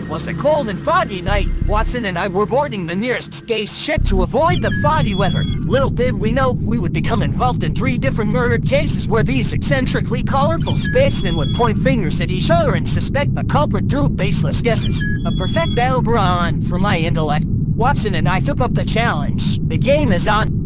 was a cold and foggy night. Watson and I were boarding the nearest spaceship to avoid the foggy weather. Little did we know we would become involved in 3 different murder cases where these eccentrically colorful spacemen would point fingers at each other and suspect the culprit through baseless guesses. A perfect battleground for my intellect. Watson and I took up the challenge. The game is on.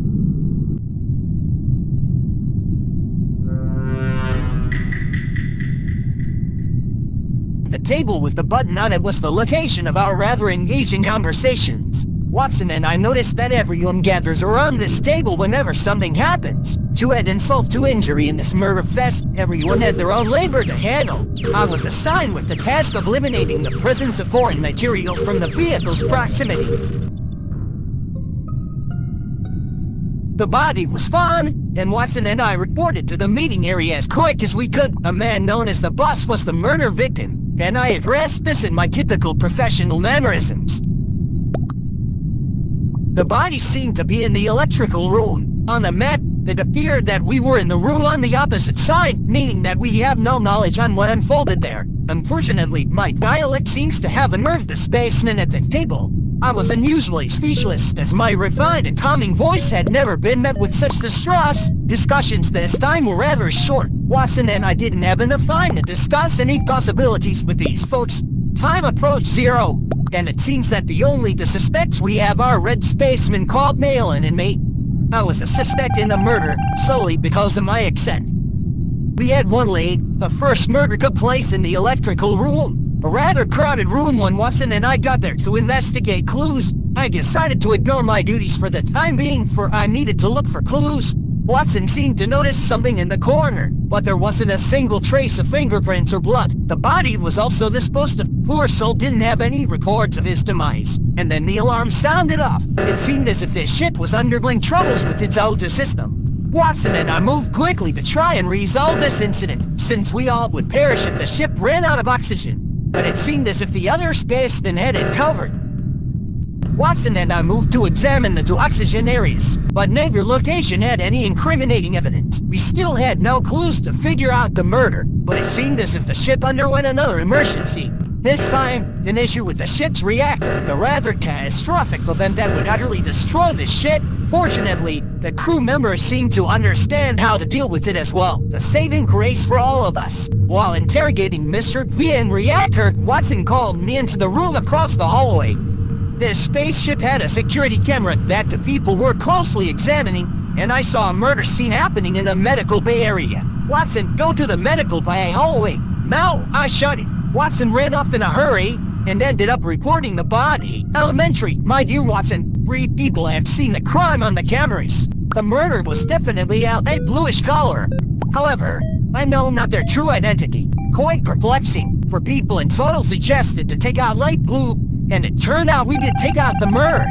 The table with the button on it was the location of our rather engaging conversations. Watson and I noticed that everyone gathers around this table whenever something happens. To add insult to injury in this murder fest, everyone had their own labor to handle. I was assigned with the task of eliminating the presence of foreign material from the vehicle's proximity. The body was found, and Watson and I reported to the meeting area as quick as we could. A man known as the boss was the murder victim, and I addressed this in my typical professional mannerisms. The body seemed to be in the electrical room. On the map, it appeared that we were in the room on the opposite side, meaning that we have no knowledge on what unfolded there. Unfortunately, my dialect seems to have unnerved the spaceman at the table. I was unusually speechless, as my refined and calming voice had never been met with such distress. Discussions this time were rather short. Watson and I didn't have enough time to discuss any possibilities with these folks. Time approached 0, and it seems that the only suspects we have are red spacemen called Malin and me. I was a suspect in the murder, solely because of my accent. We had one lead. The first murder took place in the electrical room. A rather crowded room. When Watson and I got there to investigate clues, I decided to ignore my duties for the time being, for I needed to look for clues. Watson seemed to notice something in the corner, but there wasn't a single trace of fingerprints or blood. The body was also disposed of. Poor soul didn't have any records of his demise. And then the alarm sounded off. It seemed as if this ship was undergoing troubles with its auto system. Watson and I moved quickly to try and resolve this incident, since we all would perish if the ship ran out of oxygen. But it seemed as if the other spacemen had it covered. Watson and I moved to examine the 2 oxygen areas, but neither location had any incriminating evidence. We still had no clues to figure out the murder, but it seemed as if the ship underwent another emergency. This time, an issue with the ship's reactor, the rather catastrophic event that would utterly destroy the ship. Fortunately, the crew members seemed to understand how to deal with it as well, a saving grace for all of us. While interrogating Mr. V in reactor, Watson called me into the room across the hallway. This spaceship had a security camera that the people were closely examining, and I saw a murder scene happening in the medical bay area. Watson, go to the medical bay hallway. Now, I shouted. Watson ran off in a hurry, and ended up reporting the body. Elementary, my dear Watson, 3 people have seen the crime on the cameras. The murder was definitely a bluish color. However, I know not their true identity. Quite perplexing, for people in photos suggested to take out light blue, and it turned out we did take out the murder.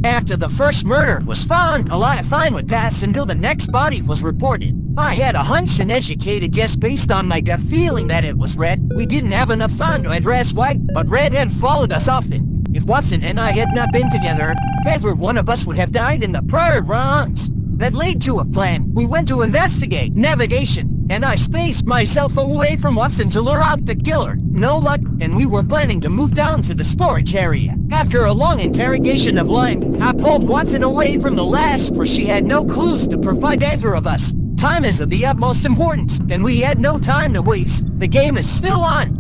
After the first murder was found, a lot of time would pass until the next body was reported. I had a hunch and educated guess based on my gut feeling that it was Red. We didn't have enough time to address White, but Red had followed us often. If Watson and I had not been together, every one of us would have died in the prior rounds. That led to a plan. We went to investigate navigation, and I spaced myself away from Watson to lure out the killer. No luck, and we were planning to move down to the storage area. After a long interrogation of Line, I pulled Watson away from the last, for she had no clues to provide either of us. Time is of the utmost importance, and we had no time to waste. The game is still on.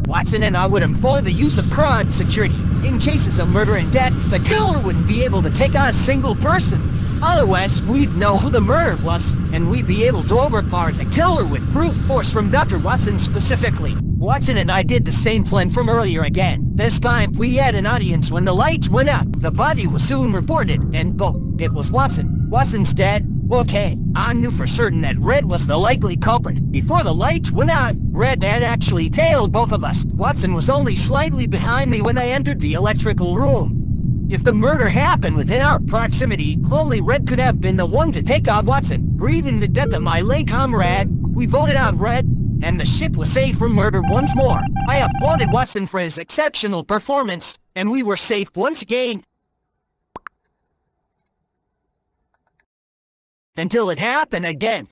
Watson and I would employ the use of crowd security. In cases of murder and death, the killer wouldn't be able to take out a single person. Otherwise, we'd know who the murderer was, and we'd be able to overpower the killer with brute force from Dr. Watson specifically. Watson and I did the same plan from earlier again. This time, we had an audience when the lights went out. The body was soon reported, and it was Watson. Watson's dead. Okay, I knew for certain that Red was the likely culprit. Before the lights went out, Red had actually tailed both of us. Watson was only slightly behind me when I entered the electrical room. If the murder happened within our proximity, only Red could have been the one to take out Watson. Grieving the death of my late comrade, we voted out Red, and the ship was safe from murder once more. I applauded Watson for his exceptional performance, and we were safe once again. Until it happened again.